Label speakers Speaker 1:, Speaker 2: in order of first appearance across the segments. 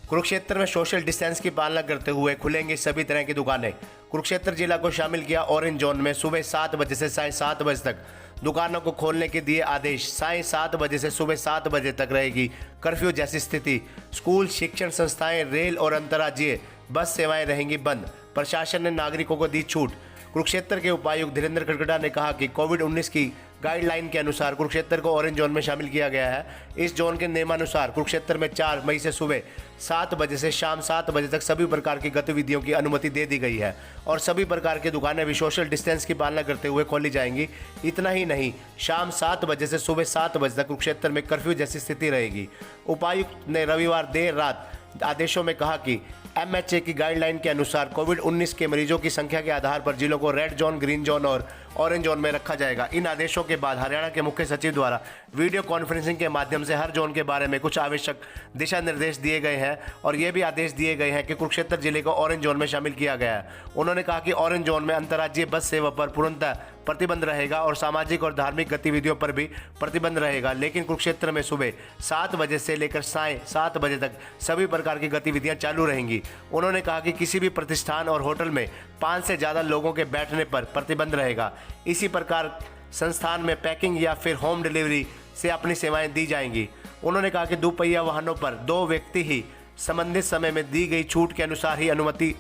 Speaker 1: कुरुक्षेत्र में social distance की पालना करते हुए खुलेंगी सभी तरह की दुकानें। कुरुक्षेत्र जिला को शामिल किया ऑरेंज जोन में। सुबह 7 बजे से साय 7 बजे तक दुकानों को खोलने के दिए आदेश। साय 7 बजे से सुबह 7 बजे तक रहेगी कर्फ्यू जैसी स्थिति। स्कूल, शिक्षण संस्थाएं, रेल और अंतर्राज्यीय बस सेवाएं रहेंगी बंद। प्रशासन ने नागरिकों को दी छूट। कुरुक्षेत्र के उपायुक्त धीरेन्द्र खड़गड़ा ने कहा कि कोविड-19 की गाइडलाइन के अनुसार कुरुक्षेत्र को ऑरेंज जोन में शामिल किया गया है। इस जोन के नियमानुसार कुरुक्षेत्र में 4 मई से सुबह 7 बजे से शाम 7 बजे तक सभी प्रकार की गतिविधियों की अनुमति दे दी गई है और सभी प्रकार की दुकानें भी सोशल डिस्टेंस की पालना करते हुए खोली जाएंगी। इतना ही नहीं, शाम 7 बजे से सुबह 7 बजे तक कुरुक्षेत्र में कर्फ्यू जैसी स्थिति रहेगी। उपायुक्त ने रविवार देर रात आदेशों में कहा कि MHA की गाइडलाइन के अनुसार कोविड-19 के मरीजों की संख्या के आधार पर जिलों को रेड जोन, ग्रीन जोन और ऑरेंज जोन में रखा जाएगा। इन आदेशों के बाद हरियाणा के मुख्य सचिव द्वारा वीडियो कॉन्फ्रेंसिंग के माध्यम से हर जोन के बारे में कुछ आवश्यक दिशा निर्देश दिए गए हैं और ये भी आदेश दिए गए हैं कि कुरुक्षेत्र जिले को ऑरेंज जोन में शामिल किया गया है। उन्होंने कहा कि ऑरेंज जोन में अंतर्राज्यीय बस सेवा पर पूर्णतः प्रतिबंध रहेगा और सामाजिक और धार्मिक गतिविधियों पर भी प्रतिबंध रहेगा, लेकिन कुरुक्षेत्र में सुबह 7 बजे से लेकर साय 7 बजे तक सभी प्रकार की गतिविधियां चालू रहेंगी। उन्होंने कहा कि किसी भी प्रतिष्ठान और होटल में 5 से ज़्यादा लोगों के बैठने पर प्रतिबंध रहेगा। इसी प्रकार संस्थान में पैकिंग या फिर होम डिलीवरी से अपनी सेवाएं दी जाएंगी। उन्होंने कहा कि दोपहिया वाहनों पर 2 व्यक्ति ही संबंधित समय में दी गई छूट के अनुसार ही अनुमति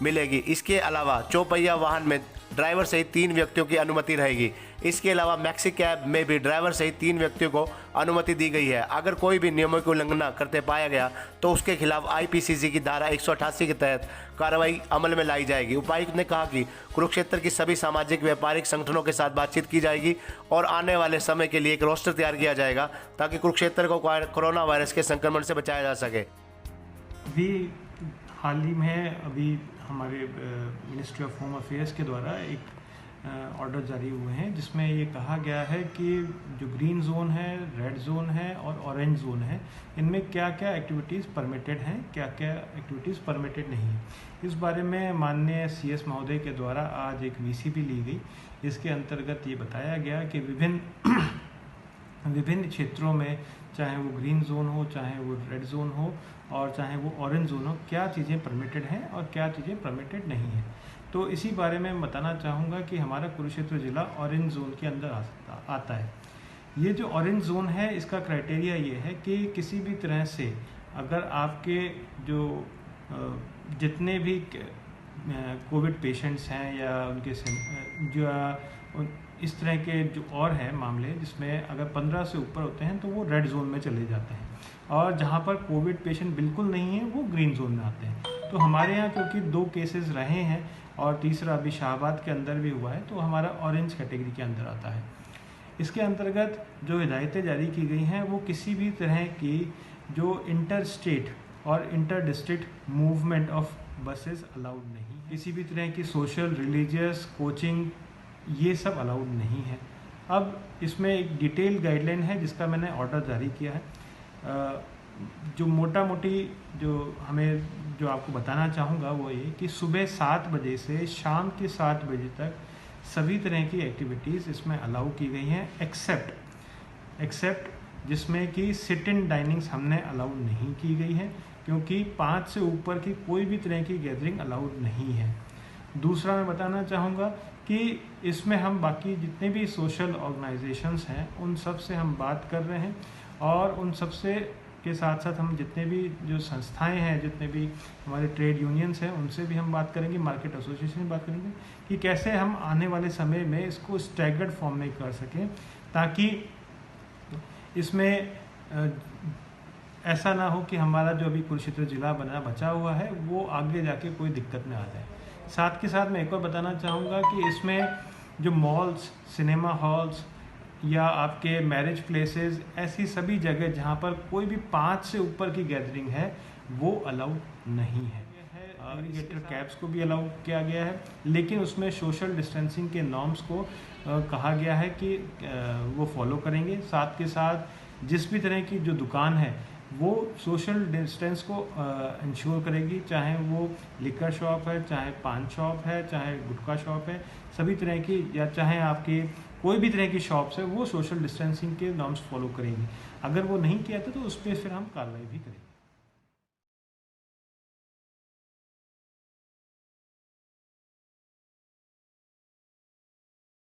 Speaker 1: मिलेगी। इसके अलावा चौपहिया वाहन में ड्राइवर सहित 3 व्यक्तियों की अनुमति रहेगी। इसके अलावा मैक्सी कैब में भी ड्राइवर सहित 3 व्यक्तियों को अनुमति दी गई है। अगर कोई भी नियमों की उल्लंघना करते पाया गया तो उसके खिलाफ IPCC की धारा 188 के तहत कार्रवाई अमल में लाई जाएगी। उपायुक्त ने कहा कि कुरुक्षेत्र की सभी सामाजिक व्यापारिक संगठनों के साथ बातचीत की जाएगी और आने वाले समय के लिए एक रोस्टर तैयार किया जाएगा ताकि कुरुक्षेत्र को कोरोना वायरस के संक्रमण से बचाया जा सके।
Speaker 2: हाल ही में अभी हमारे मिनिस्ट्री ऑफ होम अफेयर्स के द्वारा एक ऑर्डर जारी हुए हैं जिसमें ये कहा गया है कि जो ग्रीन जोन है, रेड जोन है और ऑरेंज जोन है, इनमें क्या क्या एक्टिविटीज़ परमिटेड हैं, क्या क्या एक्टिविटीज़ परमिटेड नहीं है। इस बारे में माननीय CS महोदय के द्वारा आज एक VCP ली गई। इसके अंतर्गत ये बताया गया कि विभिन्न क्षेत्रों में, चाहे वो ग्रीन जोन हो, चाहे वो रेड जोन हो और चाहे वो ऑरेंज जोन हो, क्या चीज़ें परमिटेड हैं और क्या चीज़ें परमिटेड नहीं हैं। तो इसी बारे में बताना चाहूँगा कि हमारा कुरुक्षेत्र ज़िला ऑरेंज जोन के अंदर आता है। ये जो ऑरेंज जोन है, इसका क्राइटेरिया ये है कि किसी भी तरह से अगर आपके जो जितने भी कोविड पेशेंट्स हैं या उनके जो इस तरह के जो और हैं मामले जिसमें अगर 15 से ऊपर होते हैं तो वो रेड जोन में चले जाते हैं और जहाँ पर कोविड पेशेंट बिल्कुल नहीं है वो ग्रीन जोन में आते हैं। तो हमारे यहाँ क्योंकि 2 केसेस रहे हैं और तीसरा अभी शाहबाद के अंदर भी हुआ है तो हमारा ऑरेंज कैटेगरी के अंदर आता है। इसके अंतर्गत जो हिदायतें जारी की गई हैं वो किसी भी तरह की जो इंटर स्टेट और inter district movement of buses allowed नहीं, किसी भी तरह की सोशल, रिलीजियस, कोचिंग, ये सब अलाउड नहीं है। अब इसमें एक डिटेल गाइडलाइन है जिसका मैंने ऑर्डर जारी किया है। जो मोटा मोटी जो आपको बताना चाहूँगा वो ये कि सुबह 7 बजे से शाम के 7 बजे तक सभी तरह की एक्टिविटीज़ इसमें अलाउ की गई हैं एक्सेप्ट जिसमें कि सिट इन डाइनिंग्स हमने अलाउ नहीं की गई है क्योंकि 5 से ऊपर की कोई भी तरह की गैदरिंग अलाउड नहीं है। दूसरा मैं बताना चाहूँगा कि इसमें हम बाकी जितने भी सोशल ऑर्गेनाइजेशंस हैं उन सब से हम बात कर रहे हैं और उन सब से के साथ साथ हम जितने भी जो संस्थाएं हैं, जितने भी हमारे ट्रेड यूनियंस हैं, उनसे भी हम बात करेंगे, मार्केट एसोसिएशन से बात करेंगे कि कैसे हम आने वाले समय में इसको स्टैगर्ड फॉर्म में कर सकें ताकि इसमें ऐसा ना हो कि हमारा जो अभी कुरुक्षेत्र जिला बचा हुआ है वो आगे जाके कोई दिक्कत में आ जाए। साथ के साथ मैं एक और बताना चाहूँगा कि इसमें जो मॉल्स, सिनेमा हॉल्स या आपके मैरिज प्लेसेस, ऐसी सभी जगह जहाँ पर कोई भी 5 से ऊपर की गैदरिंग है वो अलाउ नहीं है। इरिगेटर कैब्स को भी अलाउ किया गया है लेकिन उसमें सोशल डिस्टेंसिंग के नॉर्म्स को कहा गया है कि वो फॉलो करेंगे। साथ के साथ जिस भी तरह की जो दुकान है वो सोशल डिस्टेंस को इंश्योर करेगी, चाहे वो लिकर शॉप है, चाहे पान शॉप है, चाहे गुटखा शॉप है, सभी तरह की, या चाहे आपकी कोई भी तरह की शॉप्स है वो सोशल डिस्टेंसिंग के नॉर्म्स फॉलो करेंगी। अगर वो नहीं किया था तो उस पर फिर हम कार्रवाई भी करेंगे।